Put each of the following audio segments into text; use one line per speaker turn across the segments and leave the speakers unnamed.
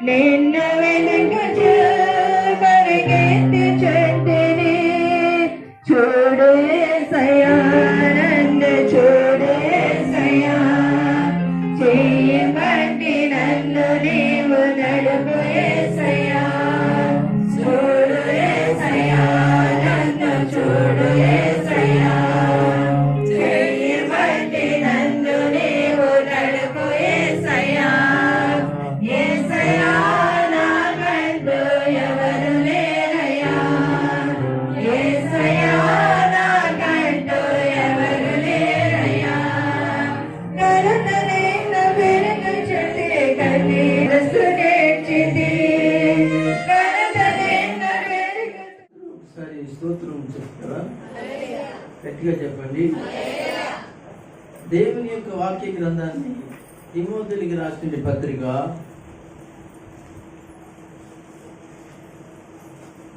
నిన్ను వెనుకచూ పరిగెత్తి చుట్టిని చూడు యేసయ్యా నన్ను చూడు యేసయ్యా చేయబట్టి నన్ను నీవు నడుపు యేసయ్యా చూడు యేసయ్యా నన్ను చూడు యేసయ్యా చేయబట్టి నన్ను నీవు నడుపు యేసయ్యా యేసయ్యా నాకంటూ ఎవరు లేరయ్యా యేసయ్యా నాకంటూ ఎవరు లేరయ్యా కరుణ నిన్ను వెనుకచుండి కన్నీరసు నేర్చితి కరుణ నిన్ను
ఒకసారి స్తోత్రం చెప్తారా? గట్టిగా చెప్పండి. దేవుని యొక్క వాక్య గ్రంథాన్ని తిమోథీయులకు రాసిన పత్రిక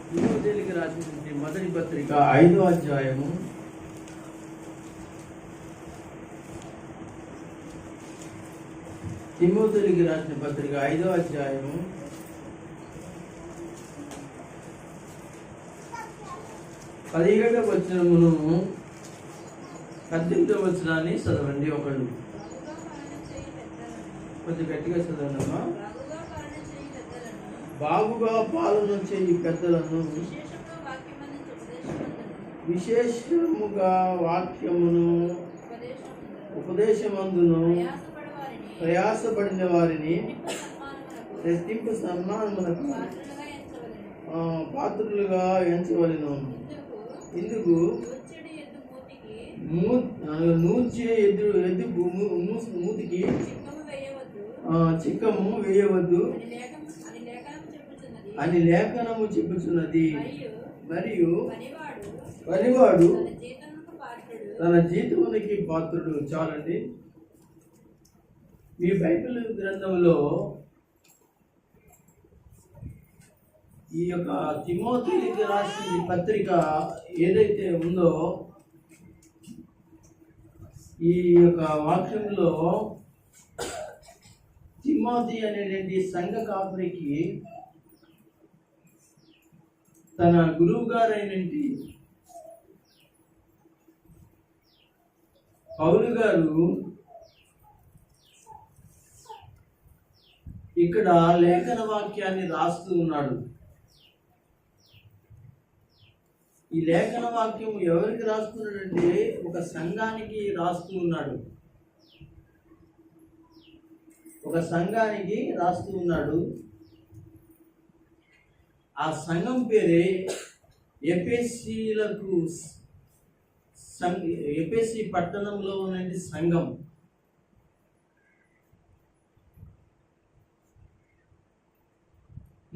తిమోథీయులకు రాసిన మొదటి పత్రిక 5వ అధ్యాయము తిమోథీయులకు రాసిన పత్రిక 5వ అధ్యాయము 17వ వచనమును 18వ వచనాన్ని చదవండి. ఒకళ్ళు కొంచెం గట్టిగా చదవండమ్మా. బాగుగా పాలన చేయి పెద్దలను విశేషముగా వాక్యమును ఉపదేశమందును ప్రయాసపడిన వారిని రెట్టింపు సన్మానమునకు పాత్రులుగా ఎంచవలెను. ఇందుకు నూర్చే ఎద్దు మూతికి చిక్కము వేయవద్దు అని లేఖనము చెప్పుచున్నది. మరియు పనివాడు తన జీతమునికి పాత్రుడు. చాలండి. మీ బైబిల్ గ్రంథంలో ఈ యొక్క తిమోథీయులకు రాసిన పత్రిక ఏదైతే ఉందో ఈ యొక్క వాక్యంలో తిమోథీ అనేటువంటి సంఘ కాపురికి తన గురువు గారైనటువంటి పౌలు గారు ఇక్కడ లేఖన వాక్యాన్ని రాస్తూ ఉన్నాడు. ఈ లేఖన వాక్యం ఎవరికి రాస్తున్నాడంటే ఒక సంఘానికి రాస్తూ ఉన్నాడు. ఒక సంఘానికి రాస్తూ ఉన్నాడు. ఆ సంఘం పేరే ఎఫెసీలకు ఎఫెసీ పట్టణంలో ఉన్నది సంఘం.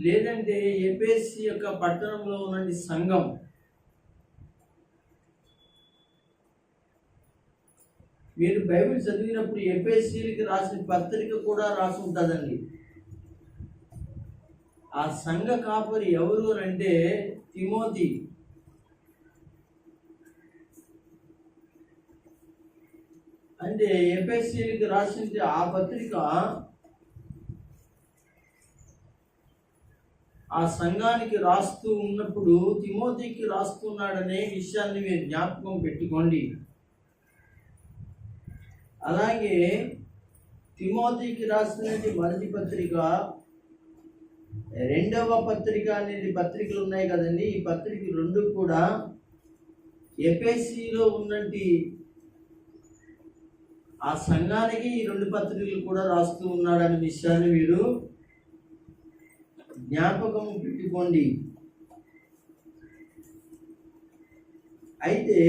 లేదంటే ఎఫెసీ యొక్క పట్టణంలో ఉన్నది సంఘం. మీరు బైబిల్ చదివినప్పుడు ఎఫెసీలకు రాసిన పత్రిక కూడా రాసి ఉంటుందండి. ఆ సంఘ కాపరి ఎవరు అంటే తిమోథీ. అంటే ఎఫెసీలకు రాసిన ఆ పత్రిక ఆ సంఘానికి రాస్తూ ఉన్నప్పుడు తిమోథీకి రాస్తున్నాడనే విషయాన్ని మీరు జ్ఞాపకం పెట్టుకోండి. అలాగే తిమోథీకి రాసినటువంటి మొదటి పత్రిక, రెండవ పత్రిక అనేది పత్రికలు ఉన్నాయి కదండి. ఈ పత్రిక రెండు కూడా ఎఫెసీలో ఉన్నటువంటి ఆ సంఘానికి ఈ రెండు పత్రికలు కూడా రాస్తూ ఉన్నాడనే విషయాన్ని మీరు జ్ఞాపకం పెట్టుకోండి. అయితే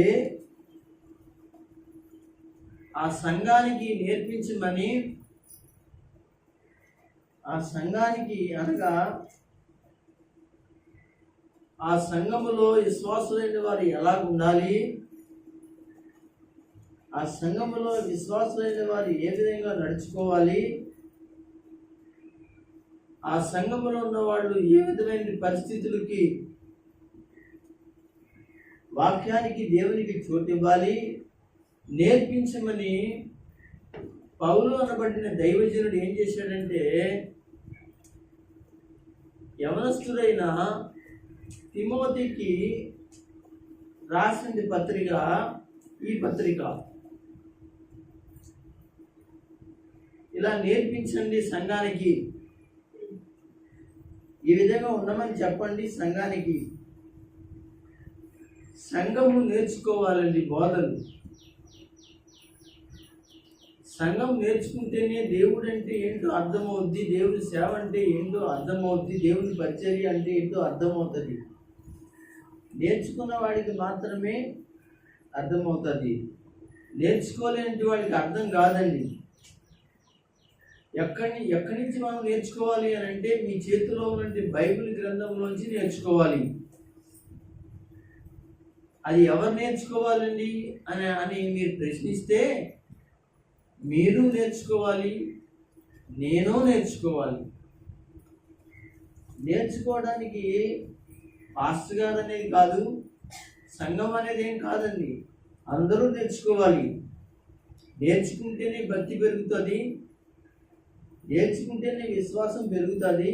ఆ సంఘానికి నేర్పించమని, ఆ సంఘానికి అనగా ఆ సంఘములో విశ్వాసులైన వారు ఎలా ఉండాలి, ఆ సంఘములో విశ్వాసులైన వారు ఏ విధంగా నడుచుకోవాలి, ఆ సంఘములో ఉన్న వాళ్ళు ఏ విధమైన పరిస్థితులకి వాక్యానికి దేవునికి చోటు ఇవ్వాలి నేర్పించమని పౌలు అనబడిన దైవజనుడు ఏం చేశాడంటే యవనస్తుడైన తిమోతికి రాసిన పత్రిక ఈ పత్రిక. ఇలా నేర్పించండి సంఘానికి, ఈ విధంగా ఉండమని చెప్పండి సంఘానికి. సంఘము నేర్చుకోవాలండి బోధలు. సంఘం నేర్చుకుంటేనే దేవుడు అంటే ఏంటో అర్థమవుద్ది, దేవుడి సేవ అంటే ఏంటో అర్థమవుద్ది, దేవుడి పరిచర్య అంటే ఏంటో అర్థమవుతుంది. నేర్చుకున్న వాడికి మాత్రమే అర్థమవుతుంది, నేర్చుకోలేని వాడికి అర్థం కాదండి. ఎక్కడి నుంచి మనం నేర్చుకోవాలి అని అంటే మీ చేతిలో ఉన్నటువంటి బైబిల్ గ్రంథంలోంచి నేర్చుకోవాలి. అది ఎవరు నేర్చుకోవాలండి అని మీరు ప్రశ్నిస్తే, మీరు నేర్చుకోవాలి, నేను నేర్చుకోవాలి. నేర్చుకోవడానికి పాస్టర్ గారు అనేది కాదు, సంఘం అనేది ఏం కాదండి, అందరూ నేర్చుకోవాలి. నేర్చుకుంటేనే భక్తి పెరుగుతుంది, నేర్చుకుంటేనే విశ్వాసం పెరుగుతుంది,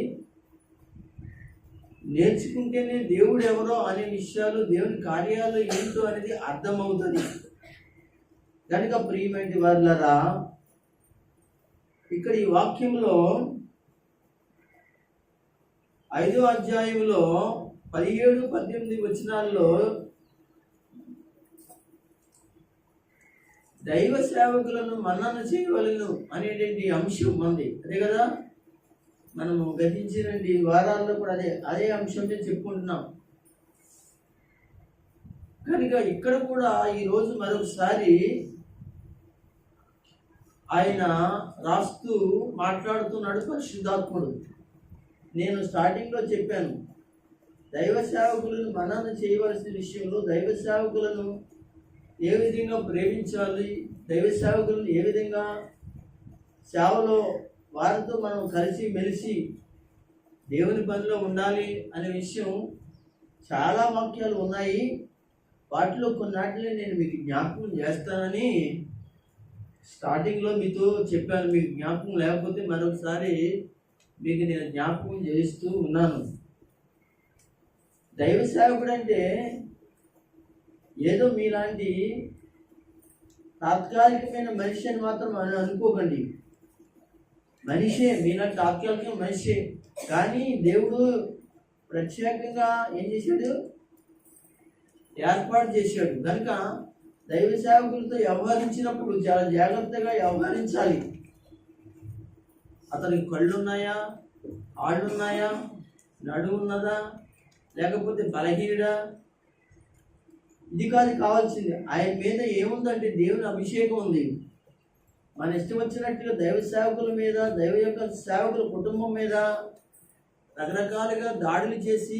నేర్చుకుంటేనే దేవుడు ఎవరో అనే విషయాలు, దేవుని కార్యాలు ఏంటో అనేది అర్థమవుతుంది. కనుక ప్రియమైన వారులారా, ఇక్కడ ఈ వాక్యంలో 5వ అధ్యాయంలో 17-18 వచనాల్లో దైవ సేవకులను మన్నన చేయవలను అనేటువంటి అంశం ఉంది. అదే కదా మనము గతించినటువంటి వారాల్లో కూడా అదే అంశంతో చెప్పుకుంటున్నాం. కనుక ఇక్కడ కూడా ఈరోజు మరొకసారి ఆయన రాస్తూ మాట్లాడుతున్నాడు పరిశుద్ధాత్ముడు. నేను స్టార్టింగ్లో చెప్పాను, దైవ సేవకులను మనన చేయవలసిన విషయంలో దైవ సేవకులను ఏ విధంగా ప్రేమించాలి, దైవ సేవకులను ఏ విధంగా సేవలో వారితో మనం కలిసి మెలిసి దేవుని పనిలో ఉండాలి అనే విషయం చాలా వాక్యాలు ఉన్నాయి. వాటిలో కొన్నాటిని నేను మీకు జ్ఞాపకం చేస్తానని స్టార్టింగ్లో మీతో చెప్పాను. మీకు జ్ఞాపకం లేకపోతే మరొకసారి మీకు నేను జ్ఞాపకం చేస్తూ ఉన్నాను. దైవ సేవకుడు అంటే ఏదో మీలాంటి తాత్కాలికమైన మనిషి అని మాత్రం అనుకోకండి. మనిషే, మీలాంటి తాత్కాలిక మనిషే, కానీ దేవుడు ప్రత్యేకంగా ఏం చేశాడు, ఏర్పాటు చేశాడు. కనుక దైవ సేవకులతో వ్యవహరించినప్పుడు చాలా జాగ్రత్తగా వ్యవహరించాలి. అతనికి కళ్ళున్నాయా, ఆళ్ళున్నాయా, నడుము ఉన్నదా, లేకపోతే బలహీనుడా, ఇది కాదు కావాల్సింది. ఆయన మీద ఏముందంటే దేవుని అభిషేకం ఉంది. మన ఇష్టం వచ్చినట్టుగా దైవ సేవకుల మీద, దైవ యొక్క సేవకుల కుటుంబం మీద రకరకాలుగా దాడులు చేసి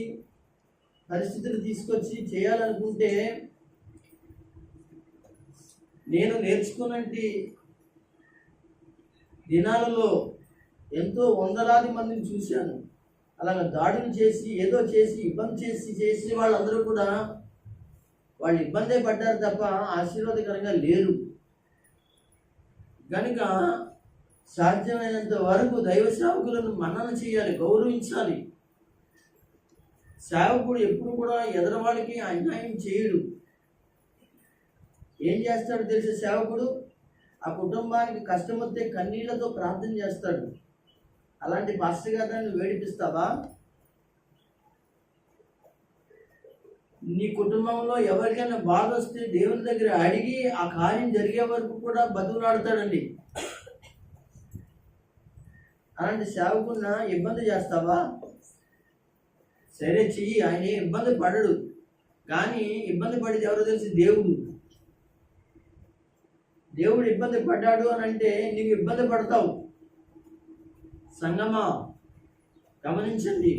పరిస్థితులు తీసుకొచ్చి చేయాలనుకుంటే, నేను నేర్చుకున్నటి దినాలలో ఎంతో వందలాది మందిని చూశాను. అలాగ దాడులు చేసి ఏదో చేసి ఇబ్బంది చేసి వాళ్ళందరూ కూడా వాళ్ళు ఇబ్బందే పడ్డారు తప్ప ఆశీర్వాదకరంగా లేరు. కనుక సాధ్యమైనంత వరకు దైవ సేవకులను మన్నన చేయాలి, గౌరవించాలి. సేవకుడు ఎప్పుడు కూడా ఎదరవాళ్ళకి అన్యాయం చేయడు. ఏం చేస్తాడు తెలిసే సేవకుడు, ఆ కుటుంబానికి కష్టం వస్తే కన్నీళ్లతో ప్రార్థన చేస్తాడు. అలాంటి పాస్టర్ గారిని వేడిపిస్తావా? నీ కుటుంబంలో ఎవరికైనా బాధ వస్తే దేవుని దగ్గర అడిగి ఆ కార్యం జరిగే వరకు కూడా బతుకులాడతాడండి. అలాంటి సేవకున్న ఇబ్బంది చేస్తావా? సరే చెయ్యి, ఆయన ఇబ్బంది పడడు. కానీ ఇబ్బంది పడేది ఎవరో తెలిసి దేవుడు. దేవుడు ఇబ్బంది పడ్డాడు అని అంటే నీవు ఇబ్బంది పడతావు. సంగమా గమనించండి,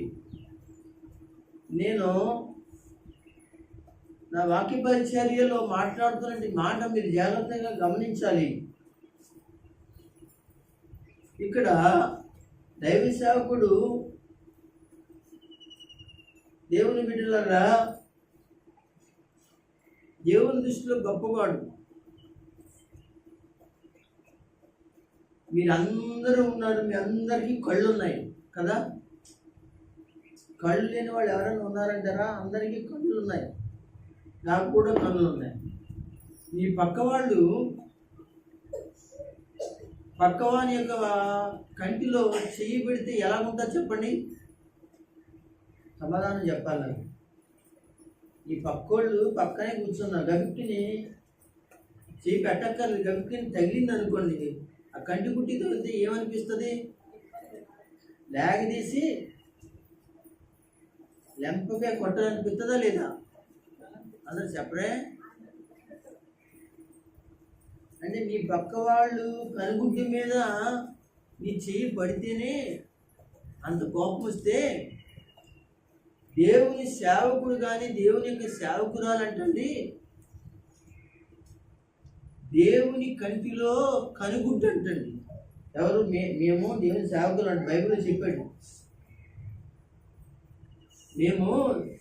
నేను నా వాక్య పరిచర్యలో మాట్లాడుతున్నటువంటి మాట మీరు జాగ్రత్తగా గమనించాలి. ఇక్కడ దైవ సేవకుడు దేవుని బిడ్డలారా దేవుని దృష్టిలో గొప్పవాడు. మీరందరూ ఉన్నారు, మీ అందరికీ కళ్ళు ఉన్నాయి కదా. కళ్ళు లేని వాళ్ళు ఎవరైనా ఉన్నారంటారా? అందరికీ కళ్ళు ఉన్నాయి, నాకు కూడా కళ్ళు ఉన్నాయి. ఈ పక్కవాని యొక్క కంటిలో చెయ్యి పెడితే ఎలా ఉంటుందో చెప్పండి, సమాధానం చెప్పాలి నాకు. ఈ పక్కోళ్ళు పక్కనే కూర్చున్నారు, గబిక్కిని చెయ్యి పెట్టక్కర్లేదు, గబిక్కిని తగిలింది అనుకోండి, ఆ కంటి కుట్టి తగిలితే ఏమనిపిస్తుంది? తీసి లెంపగా కొట్టాలనిపిస్తుందా లేదా? అందరు చెప్పరే. అంటే నీ పక్క వాళ్ళు కనుగుడ్డి మీద నీ చెయ్యి పడితేనే అంత కోపం వస్తే, దేవుని సేవకుడు కానీ దేవుని యొక్క సేవకురాలు అంటండి దేవుని కంటిలో కనుగుడ్డు అంటండి. ఎవరు? మేము దేవుని సేవకులు అంటే బైబిల్లో చెప్పాడు. మేము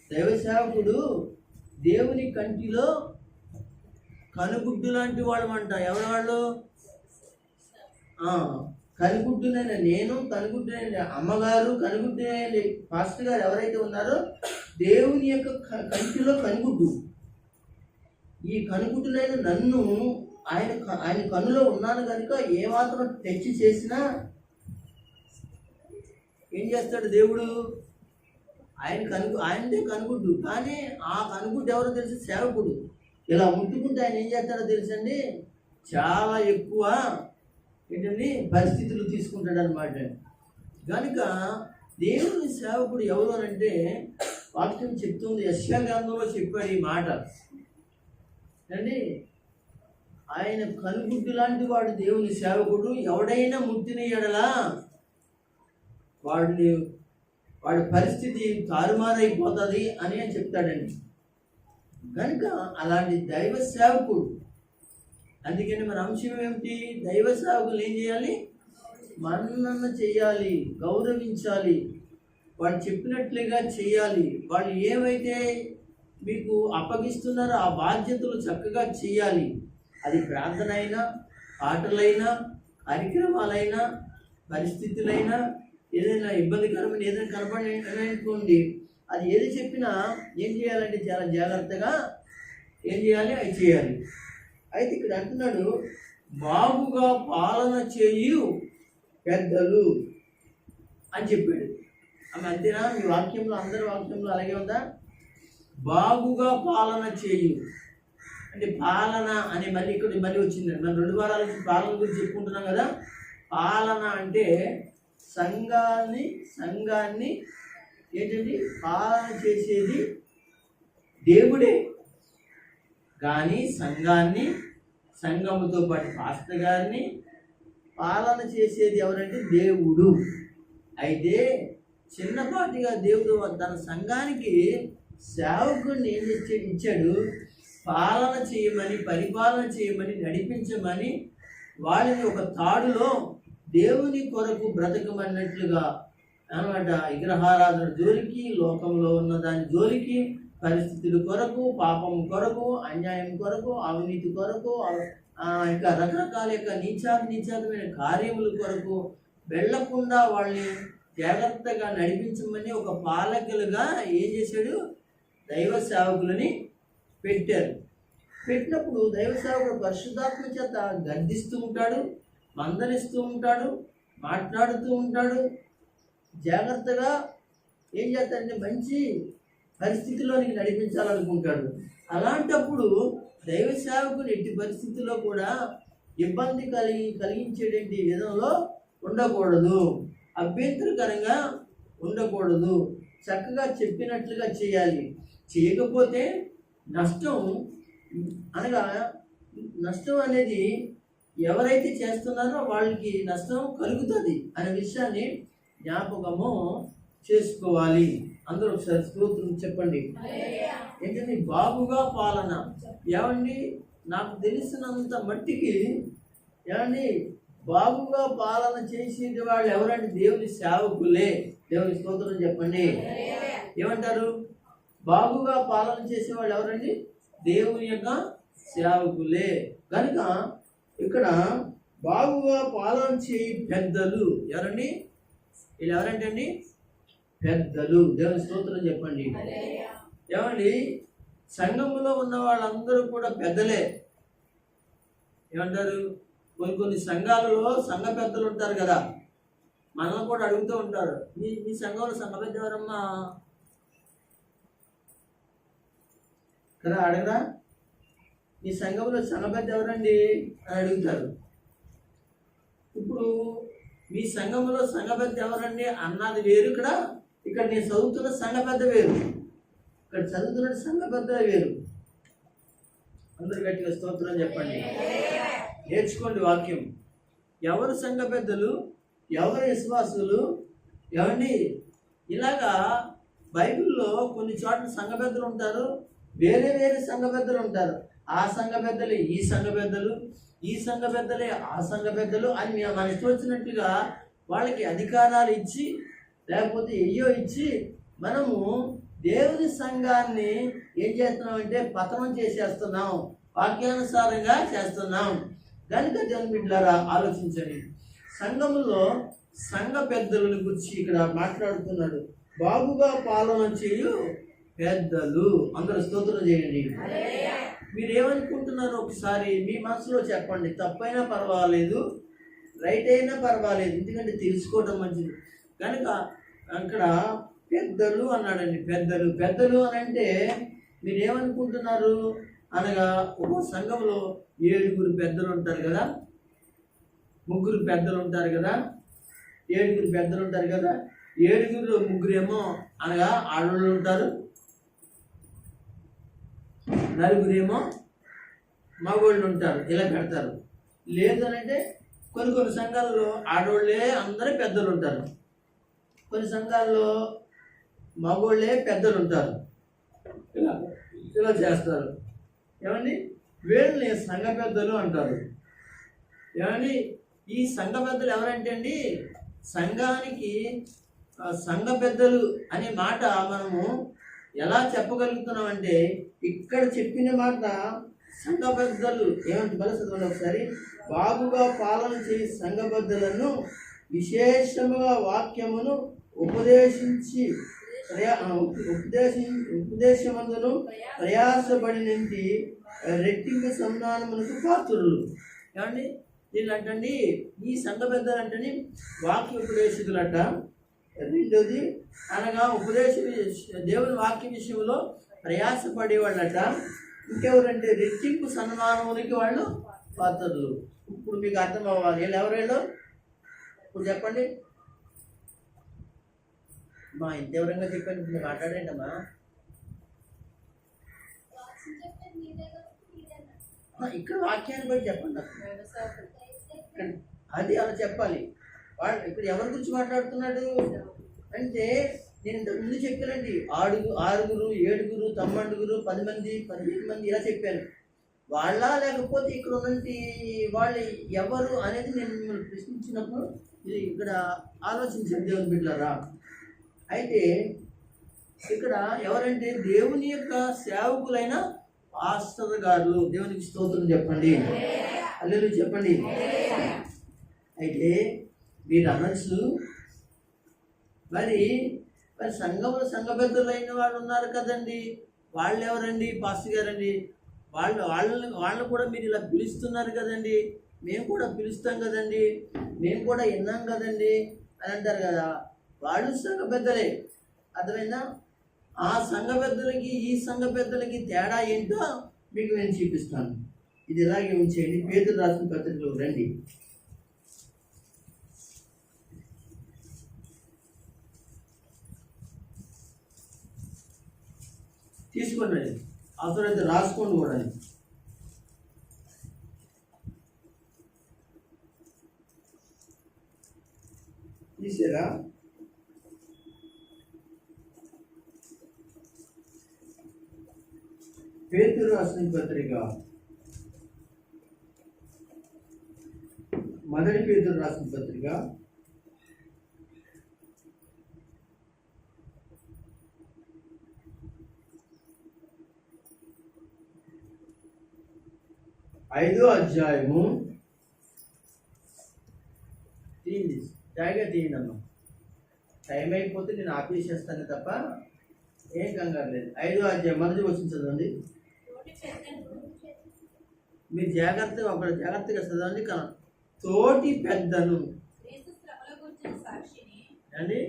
దైవ సేవకుడు దేవుని కంటిలో కనుగుడ్డు లాంటి వాళ్ళమంట. ఎవరు వాళ్ళు? కనుగుడ్డునైనా నేను, కనుగుడ్డునైనా అమ్మగారు, కనుగుడ్డునైనా పాస్టర్ గారు ఎవరైతే ఉన్నారో దేవుని యొక్క కంటిలో కనుగుడ్డు. ఈ కనుగుడ్డునైన నన్ను ఆయన కన్నులో ఉన్నాను కనుక ఏ మాత్రం తెచ్చి చేసినా ఏం చేస్తాడు దేవుడు? ఆయనదే కనుగుడ్డు. కానీ ఆ కనుగుడ్డు ఎవరో తెలుసు? సేవకుడు. ఇలా ముట్టుకుంటే ఆయన ఏం చేస్తాడో తెలుసండి, చాలా ఎక్కువ ఏంటండి పరిస్థితులు తీసుకుంటాడు అనమాట. కనుక దేవుని సేవకుడు ఎవరు అని అంటే వాక్యం చెప్తుంది, యెషయా గ్రంథంలో చెప్పాడు ఈ మాట అండి. ఆయన కనుగుడ్డు లాంటి వాడు దేవుని సేవకుడు. ఎవడైనా ముట్టిన ఎడలా వాడి పరిస్థితి తారుమారైపోతుంది అని చెప్తాడండి. కనుక అలాంటి దైవ సేవకుడు. అందుకని మన అంశం ఏమిటి? దైవ సేవకులు ఏం చేయాలి? మన్నన చేయాలి, గౌరవించాలి, వాళ్ళు చెప్పినట్లుగా చేయాలి. వాళ్ళు ఏమైతే మీకు అప్పగిస్తున్నారో ఆ బాధ్యతలు చక్కగా చేయాలి. అది ప్రార్థన అయినా, పాటలైనా, కార్యక్రమాలైనా, పరిస్థితులైనా, ఏదైనా ఇబ్బందికరమైన ఏదైనా కనపడి అది ఏది చెప్పినా ఏం చేయాలంటే చాలా జాగ్రత్తగా ఏం చేయాలి? అది చేయాలి. అయితే ఇక్కడ అంటున్నాడు, బాగుగా పాలన చేయు పెద్దలు అని చెప్పాడు. ఆమె అంతేనా? మీ వాక్యంలో, అందరి వాక్యంలో అలాగే ఉందా? బాగుగా పాలన చేయు అంటే పాలన అని మళ్ళీ ఇక్కడ మళ్ళీ వచ్చిందండి. మనం 2 వారాల నుంచి పాలన గురించి చెప్పుకుంటున్నాం కదా. పాలన అంటే సంఘాన్ని ఏంటండి పాలన చేసేది దేవుడే. కానీ సంఘముతో పాటు పాస్టర్ గారిని పాలన చేసేది ఎవరంటే దేవుడు. అయితే చిన్నపాటిగా దేవుడు తన సంఘానికి సేవకుడిని ఏం ఇచ్చాడు? పాలన చేయమని, పరిపాలన చేయమని, నడిపించమని, వాళ్ళని ఒక తాడులో దేవుని కొరకు బ్రతకమన్నట్లుగా అనమాట. విగ్రహారాధన జోలికి, లోకంలో ఉన్న దాని జోలికి, పరిస్థితుల కొరకు, పాపం కొరకు, అన్యాయం కొరకు, అవినీతి కొరకు, ఇంకా రకరకాల యొక్క నీచాతమైన కార్యముల కొరకు వెళ్లకుండా వాళ్ళని జాగ్రత్తగా నడిపించమని ఒక పాలకులుగా ఏం చేశాడు? దైవ సేవకులని పెట్టారు. పెట్టినప్పుడు దైవ సేవకుడు పరిశుద్ధాత్మ చేత గద్దిస్తూ ఉంటాడు, మందలిస్తూ ఉంటాడు, మాట్లాడుతూ ఉంటాడు. జాగ్రత్తగా ఏం చేస్తాడంటే మంచి పరిస్థితిలోనికి నడిపించాలనుకుంటాడు. అలాంటప్పుడు దైవ సేవకుని ఎట్టి పరిస్థితుల్లో కూడా ఇబ్బంది కలిగించేటువంటి విధంలో ఉండకూడదు, అభ్యంతరకరంగా ఉండకూడదు. చక్కగా చెప్పినట్లుగా చేయాలి. చేయకపోతే నష్టం అనేది ఎవరైతే చేస్తున్నారో వాళ్ళకి నష్టం కలుగుతుంది అనే విషయాన్ని జ్ఞాపకము చేసుకోవాలి. అందరూ ఒకసారి స్తోత్రం చెప్పండి. ఏంటంటే బాగుగా పాలన. ఏమండి, నాకు తెలిసినంత మట్టికి ఏమండి బాగుగా పాలన చేసేది వాళ్ళు ఎవరంటే దేవుని సేవకులే. దేవుని స్తోత్రం చెప్పండి. ఏమంటారు? బాగుగా పాలన చేసేవాళ్ళు ఎవరండి? దేవుని యొక్క సేవకులే. కనుక ఇక్కడ బాగుగా పాలన చేయి పెద్దలు ఎవరండి? వీళ్ళు ఎవరంటే అండి పెద్దలు. దేవుని స్తోత్రం చెప్పండి. ఏమండి, సంఘములో ఉన్న వాళ్ళందరూ కూడా పెద్దలే. ఏమంటారు, కొన్ని సంఘాలలో సంఘ పెద్దలు ఉంటారు కదా, మనల్ని కూడా అడుగుతూ ఉంటారు, మీ సంఘంలో సంఘ పెద్ద ఎవరమ్మా కదా, అడగరా? మీ సంఘంలో సంఘ పెద్ద ఎవరండి అని అడుగుతారు. ఇప్పుడు మీ సంఘంలో సంఘ పెద్ద ఎవరండి అన్నది వేరు, ఇక్కడ నేను చదువుతున్న సంఘ పెద్ద వేరు, ఇక్కడ చదువుతున్న సంఘ పెద్ద వేరు. అందరు గట్టిగా స్తోత్రం చెప్పండి. నేర్చుకోండి వాక్యం. ఎవరు సంఘ పెద్దలు, ఎవరు విశ్వాసులు? ఏమండి, ఇలాగా బైబిల్లో కొన్ని చోట్ల సంఘ పెద్దలు ఉంటారు, వేరే వేరే సంఘ పెద్దలు ఉంటారు. ఆ సంఘ పెద్దలే ఈ సంఘ పెద్దలు, ఈ సంఘ పెద్దలే ఆ సంఘ పెద్దలు అని మన ఇష్టం వచ్చినట్టుగా వాళ్ళకి అధికారాలు ఇచ్చి, లేకపోతే ఎయ్యో ఇచ్చి మనము దేవుని సంఘాన్ని ఏం చేస్తున్నామంటే పతనం చేసేస్తున్నాం, వాక్యానుసారంగా చేస్తున్నాం. కనుక దేవుని బిడ్డలారా ఆలోచించండి. సంఘములో సంఘ పెద్దలను గురించి ఇక్కడ మాట్లాడుతున్నాడు. బాగుగా పాలన చేయు పెద్దలు. అందరూ స్తోత్రం చేయండి. మీరు ఏమనుకుంటున్నారో ఒకసారి మీ మనసులో చెప్పండి. తప్పైనా పర్వాలేదు, రైట్ అయినా పర్వాలేదు, ఎందుకంటే తెలుసుకోవడం మంచిది. కనుక అక్కడ పెద్దలు అన్నాడండి. పెద్దలు అని అంటే మీరు ఏమనుకుంటున్నారు అనగా, ఒక సంఘంలో 7 పెద్దలు ఉంటారు కదా, 3 పెద్దలు ఉంటారు కదా, 7 పెద్దలు ఉంటారు కదా. 7 3 అనగా ఆడవాళ్ళు ఉంటారు, 4 మగవాళ్ళు ఉంటారు. ఇలా పెడతారు. లేదనంటే కొన్ని సంఘాల్లో ఆడవాళ్ళే అందరూ పెద్దలు ఉంటారు, కొన్ని సంఘాల్లో మగవాళ్ళే పెద్దలు ఉంటారు. ఇలా చేస్తారు. ఏమండి, వీళ్ళని సంఘ పెద్దలు అంటారు. ఏమండి, ఈ సంఘ పెద్దలు ఎవరంటే అండి, సంఘానికి సంఘ పెద్దలు అనే మాట మనము ఎలా చెప్పగలుగుతున్నామంటే, ఇక్కడ చెప్పిన మాట సంఘ పెద్దలు ఏమంటే బలసత్వంలో ఒకసారి, బాగుగా పాలన చేయి సంఘ పెద్దలను విశేషముగా వాక్యమును ఉపదేశమందును ప్రయాసపడినంటి రెట్టింపు సన్మానమునకు పాత్రులు. ఏమండి, దీని అంటండి ఈ సంఘ పెద్దలు అంటే వాక్య ఉపదేశకులట. రెండోది అనగా దేవుని వాక్య విషయంలో ప్రయాసపడేవాళ్ళట. ఇంకెవరంటే రెట్టింపు సన్మానమునికి వాళ్ళు పాత్రలు. ఇప్పుడు మీకు అర్థం అవ్వాలి వీళ్ళు ఎవరేళ్ళు. ఇప్పుడు చెప్పండి. మా ఇంత ఎవరంగా చెప్పండి, మీరు మాట్లాడండి అమ్మా. ఇక్కడ వాక్యాన్ని బట్టి చెప్పండి. అది అలా చెప్పాలి. వాడు ఇక్కడ ఎవరి గురించి మాట్లాడుతున్నాడు అంటే, నేను ఇంతకు ముందు చెప్పానండి, 6, 7, 9, 10 మంది 15 మంది ఇలా చెప్పాను. వాళ్ళ లేకపోతే ఇక్కడ ఉన్నంటి వాళ్ళు ఎవరు అనేది నేను మిమ్మల్ని ప్రశ్నించినప్పుడు ఇది ఇక్కడ ఆలోచించండి దేవుని బిడ్డలారా. అయితే ఇక్కడ ఎవరంటే దేవుని యొక్క సేవకులైన పాస్టర్ గారు. దేవునికి స్తోత్రం చెప్పండి, హల్లెలూయా చెప్పండి. అయితే మీరు అనొచ్చు, మరి సంఘంలో సంఘ పెద్దలైన వాళ్ళు ఉన్నారు కదండి, వాళ్ళు ఎవరండి? పాస్టర్ గారండి. వాళ్ళని కూడా మీరు ఇలా పిలుస్తున్నారు కదండి, మేము కూడా పిలుస్తాం కదండి, మేము కూడా విన్నాం కదండి అని అంటారు కదా. వాళ్ళు సంఘ పెద్దలే. అర్థమైందా? ఆ సంఘ పెద్దలకి ఈ సంఘ పెద్దలకి తేడా ఏంటో మీకు నేను చూపిస్తాను. ఇది ఇలాగే ఉంచేయండి. పేతురు రాసిన పత్రికలో రండి. తీసుకోండి, అవసరమైతే రాసుకోండి కూడా. తీసారా? పేతురు రాసిన పత్రిక, మొదటి పేతురు రాసిన పత్రిక 5వ అధ్యాయము. తీయండి, జాయిగా తీయండి అమ్మా, టైం అయిపోతే నేను ఆపేసేస్తాను తప్ప ఏం కంగారు లేదు. 5వ అధ్యాయం మొదటి వచ్చిన చదవండి. మీరు జాగ్రత్తగా చదవండి. తోటి పెద్దను అండి,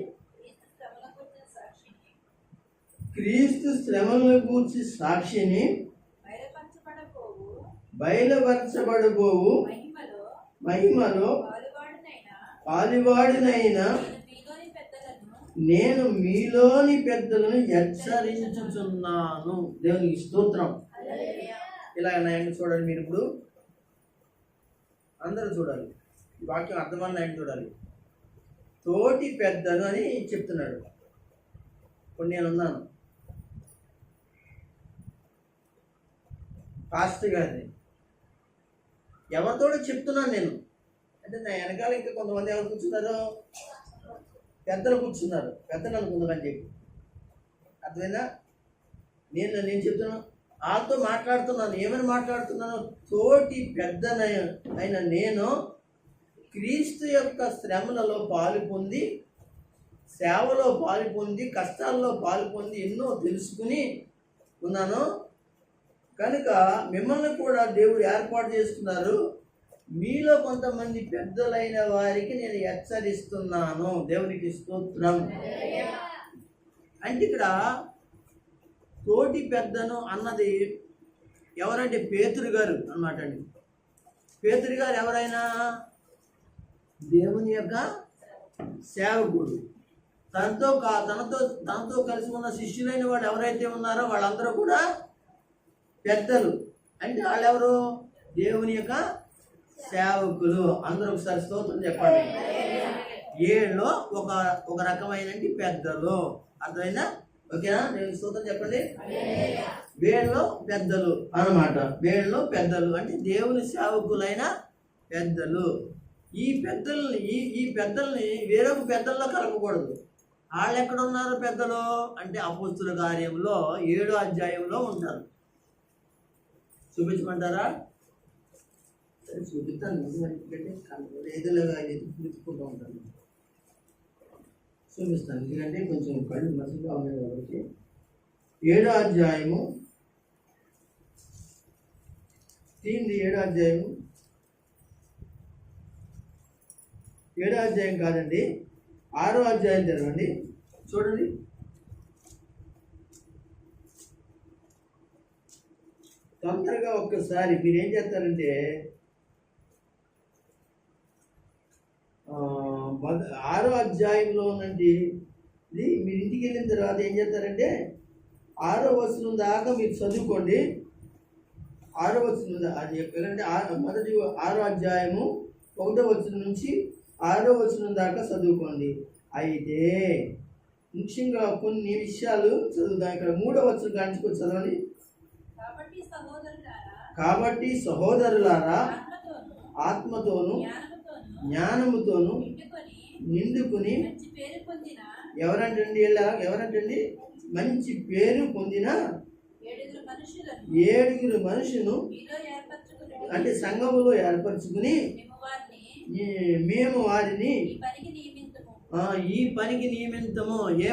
క్రీస్తు శ్రమల గూర్చి సాక్షిని బయలుపరచబడబోవు మహిమలో పాలివాడినైనా నేను మీలోని పెద్దలను హెచ్చరించుచున్నాను. దేవునికి స్తోత్రం. ఇలాగ నాయన చూడాలి. మీరు ఇప్పుడు అందరూ చూడాలి, ఈ వాక్యం అర్థమని నాయన చూడాలి. తోటి పెద్దలు అని చెప్తున్నాడు. ఇప్పుడు నేనున్నాను పాస్టర్ గారిని, ఎవరితో చెప్తున్నాను నేను అంటే నా వెనకాల ఇంకా కొంతమంది ఎవరు కూర్చున్నారు, పెద్దలు కూర్చున్నారు, పెద్దలు అనుకుందామని చెప్పి అర్థమైనా. నేను చెప్తున్నాను, వాళ్ళతో మాట్లాడుతున్నాను. ఏమని మాట్లాడుతున్నాను? తోటి పెద్దనైన నేను క్రీస్తు యొక్క శ్రమలలో పాలు పొంది, సేవలో పాలు పొంది, కష్టాల్లో పాలు పొంది ఎన్నో తెలుసుకుని ఉన్నాను కనుక మిమ్మల్ని కూడా దేవుడు ఏర్పాటు చేసుకున్నారు. మీలో కొంతమంది పెద్దలైన వారికి నేను హెచ్చరిస్తున్నాను. దేవునికి స్తోత్రం. అంటే ఇక్కడ తోటి పెద్దను అన్నది ఎవరంటే పేతురు గారు అన్నమాట అండి. పేతురు గారు ఎవరైనా దేవుని యొక్క సేవకుడు. తనతో కలిసి ఉన్న శిష్యులైన వాళ్ళు ఎవరైతే ఉన్నారో వాళ్ళందరూ కూడా పెద్దలు. అంటే వాళ్ళెవరు? దేవుని యొక్క సేవకులు. అందరూ ఒకసారి స్తోత్రం చెప్పండి. ఏళ్ళలో ఒక రకమైన పెద్దలు. అర్థమైనా? ఓకేనా? నేను స్తోత్రం చెప్పండి. వీళ్ళు పెద్దలు అన్నమాట. వీళ్ళు పెద్దలు అంటే దేవుని సేవకులైన పెద్దలు. ఈ పెద్దల్ని వేరొక పెద్దల్లో కలపకూడదు. వాళ్ళు ఎక్కడ ఉన్నారు పెద్దలు అంటే అపోస్తుల కార్యంలో 7వ అధ్యాయంలో ఉంటారు. చూపించమంటారా? చూపిస్తాను. ఏదోలాగా చూపించుకుంటూ ఉంటాను. చూపిస్తాను, ఎందుకంటే కొంచెం కళ్ళు మసలుగా ఉన్నాయి కాబట్టి. 7వ అధ్యాయము 7వ అధ్యాయము 7వ అధ్యాయం కాదండి, 6వ అధ్యాయం తెరవండి. చూడండి. తొందరగా ఒక్కసారి మీరు ఏం చేస్తారంటే 6వ అధ్యాయంలో నుండి ఇది మీరు ఇంటికి వెళ్ళిన తర్వాత ఏం చేస్తారంటే 6వ వచనం దాకా మీరు చదువుకోండి. 6వ వచనం అది ఎక్కడంటే మొదటి 6వ అధ్యాయము 1వ వచనం నుంచి 6వ వచనం దాకా చదువుకోండి. అయితే ముఖ్యంగా కొన్ని విషయాలు చదువుతాం. ఇక్కడ 3వ వచనం కాంచుకొని చదవండి. కాబట్టి సహోదరులారా ఆత్మతోను జ్ఞానముతోను నిండుకుని ఎవరంటండి మంచి పేరు పొందిన 7 మనుషులు అంటే సంఘములో ఏర్పరచుకుని మేము వారిని ఈ పనికి నియమించము. ఏ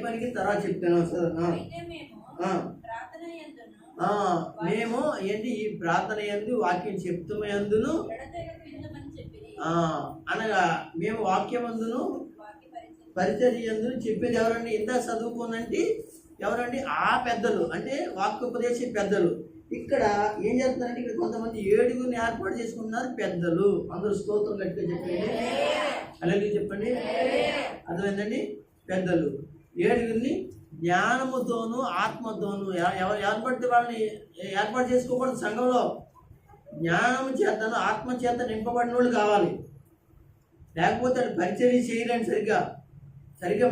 పనికి తర్వాత చెప్తాను. మేము ఈ ప్రార్థన యందు వాక్యం చెప్తున్నందును అనగా మేము వాక్యమందును పరిచర్యందును చెప్పేది ఎవరండి? ఇంత చదువుకోనంటే ఎవరండి? ఆ పెద్దలు అంటే వాక్యోపదేశ పెద్దలు. ఇక్కడ ఏం చేస్తున్నారంటే ఇక్కడ కొంతమంది 7 ఏర్పాటు చేసుకున్నారు పెద్దలు. అందరూ స్తోత్రం గట్టిగా చెప్పండి. అలాగే చెప్పండి. అర్థమైందండి? పెద్దలు 7 జ్ఞానముతోను ఆత్మతోను ఎవరు ఏర్పడితే వాళ్ళని ఏర్పాటు చేసుకోకూడదు. సంఘంలో జ్ఞానము చేతను ఆత్మ చేత నింపబడిన వాళ్ళు కావాలి. లేకపోతే పరిచర్య చేయలేండి. సరిగ్గా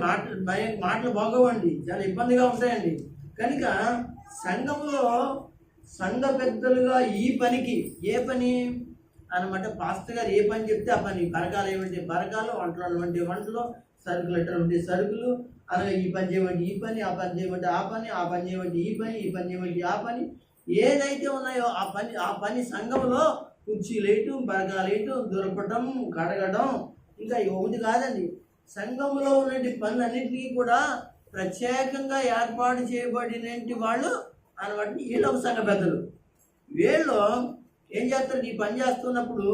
మాటలు బాగోవండి, చాలా ఇబ్బందిగా ఉంటాయండి. కనుక సంఘంలో సంఘ పెద్దలుగా ఈ పనికి ఏ పని అనమాట పాస్టర్ గారు ఏ పని చెప్తే ఆ పని. బరకాలు ఏమంటే బరకాలు, వంటలు అంటే వంటలు, సరుకులు ఎట్లంటే సరుకులు, అలాగే ఈ పని చేయమంటే ఈ పని, ఆ పని చేయమంటే ఆ పని, ఆ పని చేయమంటే ఈ పని, ఈ పని చేయమంటే ఆ పని, ఏదైతే ఉన్నాయో ఆ పని సంఘంలో కుర్చీలు వేయటం, బరకాలు వేయటం, దులపటం, కడగడం, ఇంకా ఒకటి కాదండి. సంఘములో ఉన్నటువంటి పనులన్నింటినీ కూడా ప్రత్యేకంగా ఏర్పాటు చేయబడినటువంటి వాళ్ళు అనమాట. వీళ్ళు ఒక సంఘ పెద్దలు. వీళ్ళు ఏం చేస్తారు, ఈ పని చేస్తున్నప్పుడు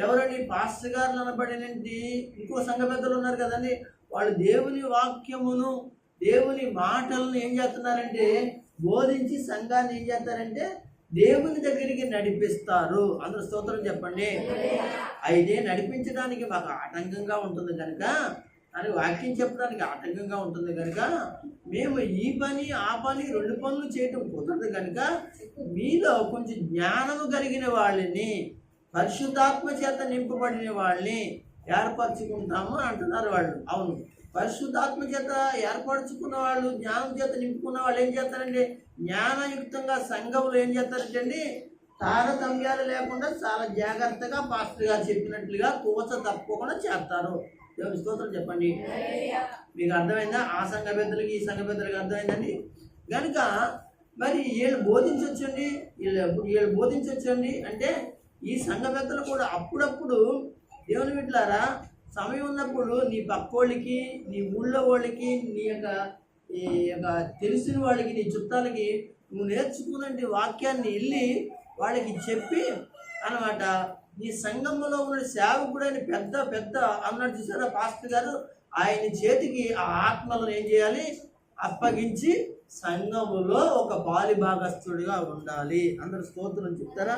ఎవరండి పాస్టర్ గారు అనబడినటువంటి ఇంకో సంఘ పెద్దలు ఉన్నారు కదండి, వాళ్ళు దేవుని వాక్యమును దేవుని మాటలను ఏం చేస్తున్నారంటే బోధించి సంఘాన్ని ఏం చేస్తారంటే దేవుని దగ్గరికి నడిపిస్తారు. అందరూ స్తోత్రం చెప్పండి. అయితే నడిపించడానికి మాకు ఆటంకంగా ఉంటుంది కనుక, అని వాక్యం చెప్పడానికి ఆటంకంగా ఉంటుంది కనుక మేము ఈ పని ఆ పని రెండు పనులు చేయటం కుదరదు కనుక మీలో కొంచెం జ్ఞానము కలిగిన వాళ్ళని, పరిశుద్ధాత్మ చేత నింపబడిన వాళ్ళని ఏర్పరచుకుంటాము అంటున్నారు వాళ్ళు. అవును, పరిశుద్ధాత్మ చేత ఏర్పరచుకున్న వాళ్ళు, జ్ఞానం చేత నింపుకున్న వాళ్ళు ఏం చేస్తారంటే జ్ఞానయుక్తంగా సంఘంలో ఏం చేస్తారంటే తారతమ్యాలు లేకుండా చాలా జాగ్రత్తగా పాస్టర్ గారు చెప్పినట్లుగా తోచ తప్పకుండా చేస్తారు. దేవుని స్తోత్రం చెప్పండి. మీకు అర్థమైందా? ఆ సంఘ పెద్దలకి ఈ సంఘ పెద్దలకి అర్థమైందండి. కనుక మరి వీళ్ళు బోధించవచ్చండి, వీళ్ళు బోధించవచ్చండి అంటే ఈ సంఘ పెద్దలు కూడా అప్పుడప్పుడు దేవుని బిడ్డలారా సమయం ఉన్నప్పుడు నీ పక్కోళ్ళకి, నీ ఊళ్ళో వాళ్ళకి, నీ యొక్క తెలిసిన వాళ్ళకి, నీ చుట్టాలకి నువ్వు నేర్చుకున్న వాక్యాన్ని వెళ్ళి వాళ్ళకి చెప్పి అన్నమాట. నీ సంఘంలో ఉన్న సేవకుడైన పెద్ద పెద్ద అన్నట్టు చూసారా పాస్టర్ గారు, ఆయన చేతికి ఆ ఆత్మలను ఏం చేయాలి, అప్పగించి సంఘములో ఒక పాలి భాగస్థుడిగా ఉండాలి. అందరు స్తోత్రం చెప్తారా?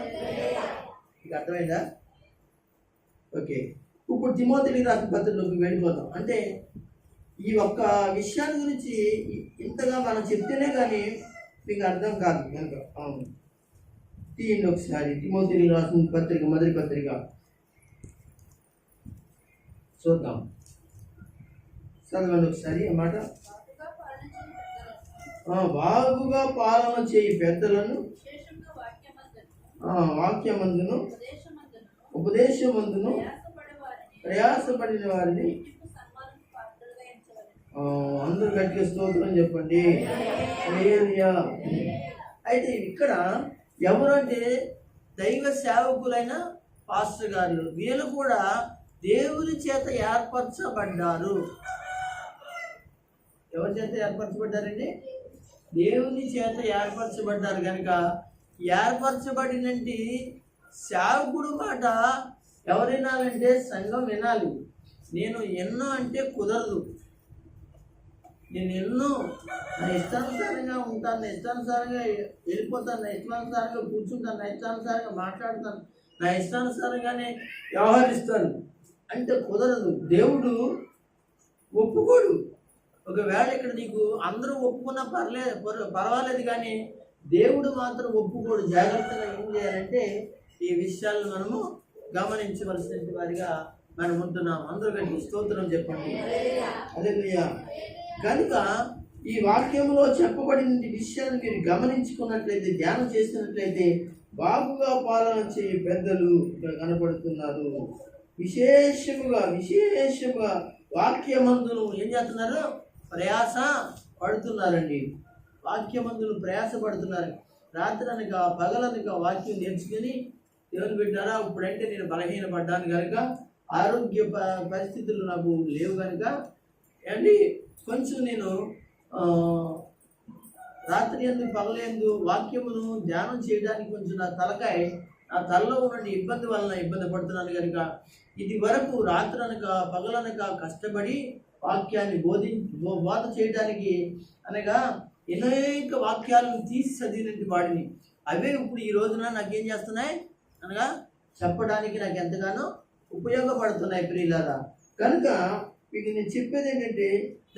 మీకు అర్థమైందా? ఓకే, ఇప్పుడు తిమోతికి రాసిన పత్రికలోకి వెళ్ళిపోతాం. అంటే ఈ ఒక్క విషయాన్ని గురించి ఇంతగా మనం చెప్తేనే కానీ మీకు అర్థం కాదు కనుక. అవును, తీయండి ఒకసారి తిమోతికి రాసిన పత్రిక, మొదటి పత్రిక చూద్దాం. చదవండి ఒకసారి అన్నమాట. బాగుగా పాలన చేయి పెద్దలను, వాక్యమందును ఉపదేశమందును ప్రయాసపడిన వారిని అందరూ గట్టిగా స్తోత్రం చెప్పండి. అయితే ఇక్కడ ఎవరంటే దైవ సేవకులైన పాస్టర్ గారు, వీళ్ళు కూడా దేవుని చేత ఏర్పరచబడ్డారు. ఎవరి చేత ఏర్పరచబడ్డారండి? దేవుని చేత ఏర్పరచబడ్డారు. కనుక ఏర్పరచబడినంటి సేవకుడు మాట ఎవరు వినాలంటే సంఘం వినాలి. నేను ఎన్నో అంటే కుదరదు, నేను ఎన్నో నా ఇష్టానుసారంగా ఉంటాను, నా ఇష్టానుసారంగా వెళ్ళిపోతాను, నా ఇష్టానుసారంగా కూర్చుంటాను, నా ఇష్టానుసారంగా మాట్లాడతాను, నా ఇష్టానుసారంగానే వ్యవహరిస్తాను అంటే కుదరదు. దేవుడు ఒప్పుకోడు. ఒకవేళ ఇక్కడ నీకు అందరూ ఒప్పుకున్నా పర్వాలేదు, కానీ దేవుడు మాత్రం ఒప్పుకోడు. జాగ్రత్తగా ఏం చేయాలంటే ఈ విషయాలను మనము గమనించవలసిన వారిగా మనం ఉంటున్నాం. అందరూ కలిసి స్తోత్రం చెప్పండి. హల్లెలూయా. కనుక ఈ వాక్యంలో చెప్పబడిన విషయాన్ని మీరు గమనించుకున్నట్లయితే, ధ్యానం చేసినట్లయితే బాగుగా పాలన చేయ పెద్దలు ఇక్కడ కనపడుతున్నారు. విశేషముగా వాక్యమందును ఏం చేస్తున్నారు? ప్రయాస పడుతున్నారండి. వాక్యమందులు ప్రయాస పడుతున్నారు. రాత్రి అనగా పగలనగా వాక్యం నేర్చుకుని దేవుని బిడ్డారా, ఇప్పుడంటే నేను బలహీనపడ్డాను కనుక, ఆరోగ్య పరిస్థితులు నాకు లేవు కనుక అండి కొంచెం నేను రాత్రి ఎందుకు పగలేందు వాక్యమును ధ్యానం చేయడానికి కొంచెం నా తలలో ఉన్న ఇబ్బంది వలన ఇబ్బంది పడుతున్నాను కనుక ఇది వరకు రాత్రి అనక పగలనక కష్టపడి వాక్యాన్ని బోధ చేయడానికి అనగా అనేక వాక్యాలను తీసి చదివినట్టు వాడిని, అవే ఇప్పుడు ఈ రోజున నాకేం చేస్తున్నాయి అనగా చెప్పడానికి నాకు ఎంతగానో ఉపయోగపడుతున్నాయి ప్రియులారా. కనుక మీకు నేను చెప్పేది ఏంటంటే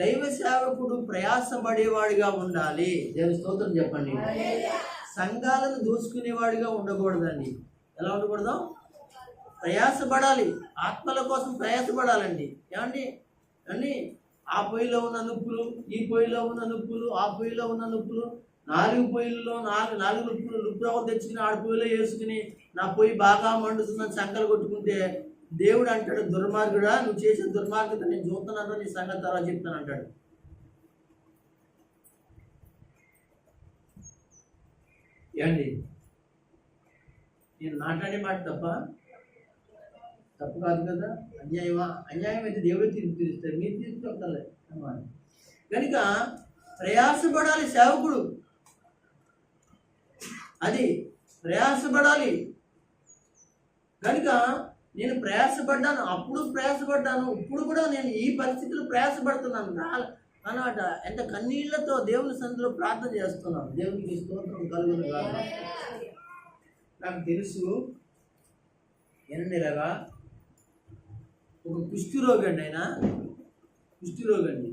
దైవ సేవకుడు ప్రయాసపడేవాడిగా ఉండాలి. దేవుని స్తోత్రం చెప్పండి. సంఘాలను దోచుకునేవాడిగా ఉండకూడదండి. ఎలా ఉండకూడదు? ప్రయాసపడాలి, ఆత్మల కోసం ప్రయాసపడాలండి. ఏమండి అండి, ఆ పొయ్యిలో ఉన్న నొప్పులు, ఈ పొయ్యిలో ఉన్న నొప్పులు, ఆ పొయ్యిలో ఉన్న నొప్పులు, 4 పొయ్యిల్లో 4 నొప్పులు తెచ్చుకుని ఆడ పొయ్యిలో వేసుకుని నా పొయ్యి బాగా మండుతుందని సంకలు కొట్టుకుంటే దేవుడు అంటాడు, దుర్మార్గుడా, నువ్వు చేసే దుర్మార్గత నేను చూస్తున్నాను, నీ సంగతి తర్వాత చెప్తాను అంటాడు. ఏమండి, నేను మాట్లాడే మాట తప్ప తప్పు కాదు కదా. అన్యాయమా? అన్యాయం అయితే దేవుడే తీర్పు తీరుస్తారు, మీరు తీర్పు చెప్పాలి అన్నమాట. కనుక ప్రయాసపడాలి సేవకుడు, అది ప్రయాసపడాలి. కనుక నేను ప్రయాసపడ్డాను, అప్పుడు ప్రయాసపడ్డాను, ఇప్పుడు కూడా నేను ఈ పరిస్థితిలో ప్రయాసపడుతున్నాను అన్నమాట. ఎంత కన్నీళ్లతో దేవుని సన్నిధిలో ప్రార్థన చేస్తున్నాను. దేవునికి స్తోత్రం కలుగును గాక. నాకు తెలుసు ఎన్నిలాగా ఒక కుష్ఠరోగి అండి, ఆయన కుష్ఠరోగి అండి,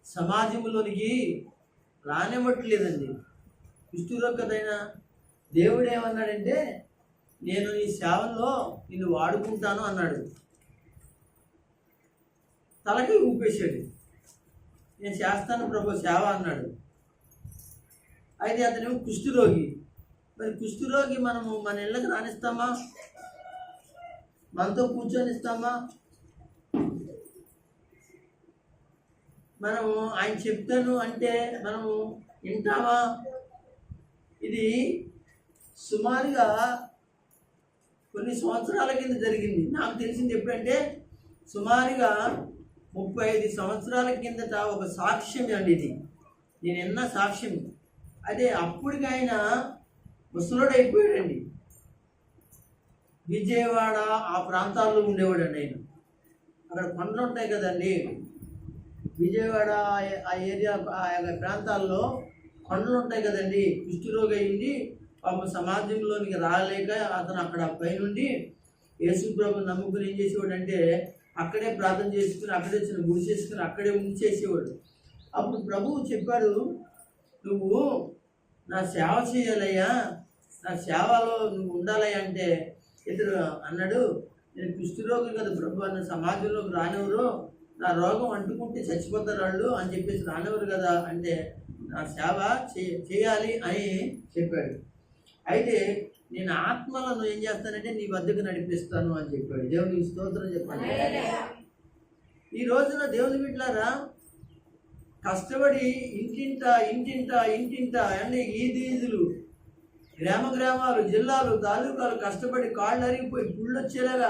సమాజంలోనికి రానివ్వట్లేదండి. కుష్ఠరోగి కదైనా దేవుడు ఏమన్నాడంటే, నేను ఈ సేవల్లో నిన్ను వాడుకుంటాను అన్నాడు. తలకి ఊపేశాడు, నేను చేస్తాను ప్రభు సేవ అన్నాడు. అయితే అతనేమో కుష్ఠరోగి. మరి కుష్ఠరోగి మనము మన ఇళ్ళకి రానిస్తామా? మనతో కూర్చొనిస్తామా? మనము ఆయన చెప్తాను అంటే మనము వింటామా? ఇది సుమారుగా కొన్ని సంవత్సరాల కింద జరిగింది. నాకు తెలిసింది ఎప్పుడంటే సుమారుగా 35 సంవత్సరాల కిందట ఒక సాక్ష్యం అండి ఇది. నేను ఎన్న సాక్ష్యం. అదే అప్పటికి ఆయన ముసలోడు అయిపోయాడండి. విజయవాడ ఆ ప్రాంతాల్లో ఉండేవాడండి ఆయన. అక్కడ కొండలు ఉంటాయి కదండి, విజయవాడ ఆ ఏరియా ఆ యొక్క ప్రాంతాల్లో కొండలు ఉంటాయి కదండి. కుష్ఠరోగి అయింది పాపం, సమాజంలోనికి రాలేక అతను అక్కడ పైనుండి యేసు ప్రభుని నమ్ముకుని ఏం చేసేవాడు అంటే అక్కడే ప్రార్థన చేసుకుని, అక్కడే చిన్న గుడి చేసుకుని అక్కడే ఉంచేసేవాడు. అప్పుడు ప్రభువు చెప్పాడు, నువ్వు నా సేవ చేయాలయ్యా, నా సేవలో నువ్వు ఉండాలయ్యా అంటే ఇతడు అన్నాడు, నేను కుష్ఠరోగి కదా ప్రభు, అన్న సమాజంలోకి రానివ్వరు, నా రోగం అంటుకుంటే చచ్చిపోతారు వాళ్ళు అని చెప్పేసి రానివ్వరు కదా అంటే నా సేవ చేయాలి అని చెప్పాడు. అయితే నేను ఆత్మలను ఏం చేస్తానంటే నీ వద్దకు నడిపిస్తాను అని చెప్పాడు. దేవునికి స్తోత్రం చెప్పండి. ఈ రోజున దేవుని బిడ్డలారా, కష్టపడి ఇంటింట అన్ని ఈదీదులు, గ్రామాలు, జిల్లాలు, తాలూకాలు కష్టపడి కాళ్ళు అరిగిపోయి పుళ్ళు వచ్చేలాగా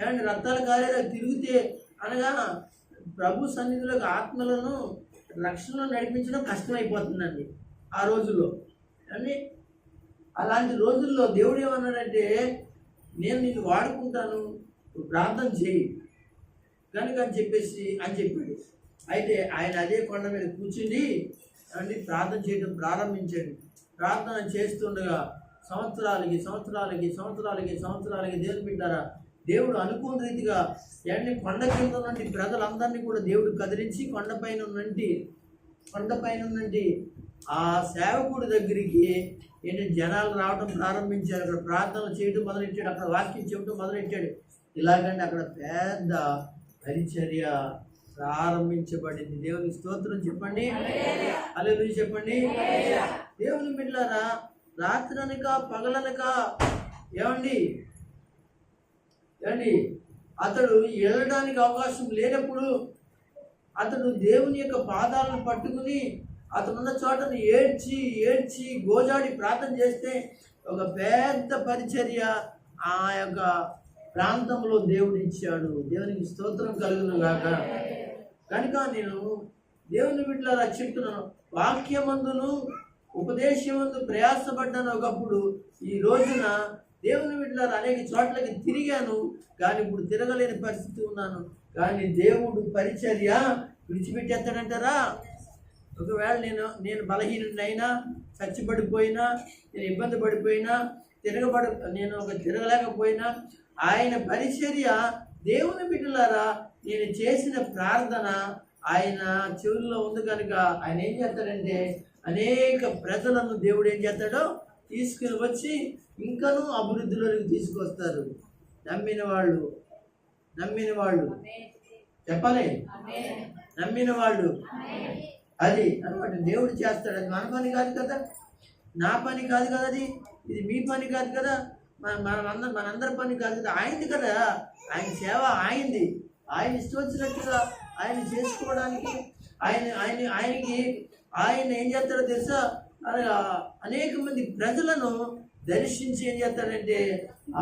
ఏమంటే రక్తాలు కాలేలా తిరిగితే అనగా ప్రభు సన్నిధిలోకి ఆత్మలను రక్షణలో నడిపించడం కష్టమైపోతుందండి ఆ రోజుల్లో. అని అలాంటి రోజుల్లో దేవుడు ఏమన్నాడంటే, నేను నిన్ను వాడుకుంటాను, ప్రార్థన చేయి కనుక అని చెప్పాడు. అయితే ఆయన అదే కొండ మీద కూర్చుండి అండి ప్రార్థన చేయడం ప్రారంభించాడు. ప్రార్థన చేస్తుండగా సంవత్సరాలకి దేవుని బిడ్డారా, దేవుడు అనుకున్న రీతిగా కొండ కింద నుండి ప్రజలందరినీ కూడా దేవుడు కదిలించి కొండపైన నుండి ఆ సేవకుడి దగ్గరికి జనాలు రావడం ప్రారంభించారు. అక్కడ ప్రార్థనలు చేయడం మొదలెట్టాడు, అక్కడ వాక్యం చెప్పడం మొదలెట్టాడు. ఇలాగంటే అక్కడ పెద్ద పరిచర్య ప్రారంభించబడింది. దేవుని స్తోత్రం చెప్పండి, హల్లెలూయా చెప్పండి. దేవుని బిడ్డలారా, రాత్రనక పగలనక ఏమండి అతడు వెళ్ళడానికి అవకాశం లేనప్పుడు అతడు దేవుని యొక్క పాదాలను పట్టుకుని అతనున్న చోటను ఏడ్చి గోజాడి ప్రార్థన చేస్తే ఒక పెద్ద పరిచర్య ఆ యొక్క ప్రాంతంలో దేవుడు ఇచ్చాడు. దేవునికి స్తోత్రం కలుగును గాక. కనుక నేను దేవుని బిడ్డలారా చెప్తున్నాను, వాక్యమందును ఉపదేశమందు ప్రయాసపడ్డాను ఒకప్పుడు. ఈ రోజున దేవుని బిడ్డలారా అనేక చోట్లకి తిరిగాను, కానీ ఇప్పుడు తిరగలేని పరిస్థితి ఉన్నాను. కానీ దేవుడు పరిచర్య విడిచిపెట్టేస్తాడంటారా? ఒకవేళ నేను బలహీనుడినైనా, చచ్చిపడిపోయినా, నేను ఇబ్బంది పడిపోయినా, నేను తిరగలేకపోయినా, ఆయన పరిచర్య దేవుని బిడ్డలారా నేను చేసిన ప్రార్థన ఆయన చెవుల్లో ఉంది కనుక ఆయన ఏం చేస్తాడంటే అనేక ప్రజలను దేవుడు ఏం చేస్తాడో తీసుకుని వచ్చి ఇంకనూ అభివృద్ధిలోకి తీసుకొస్తారు. నమ్మిన వాళ్ళు చెప్పాలి, నమ్మిన వాళ్ళు అది అనమాట. దేవుడు చేస్తాడు. అది మన పని కాదు కదా, నా పని కాదు కదా, ఇది మీ పని కాదు కదా, మనందరి పని కాదు కదా, ఆయనది కదా. ఆయన సేవ ఆయనది. ఆయన ఇష్టం వచ్చినట్టుగా ఆయన చేసుకోవడానికి ఆయన ఏం చేస్తాడో తెలుసా, అనేక మంది ప్రజలను దర్శించి ఏం చేస్తాడంటే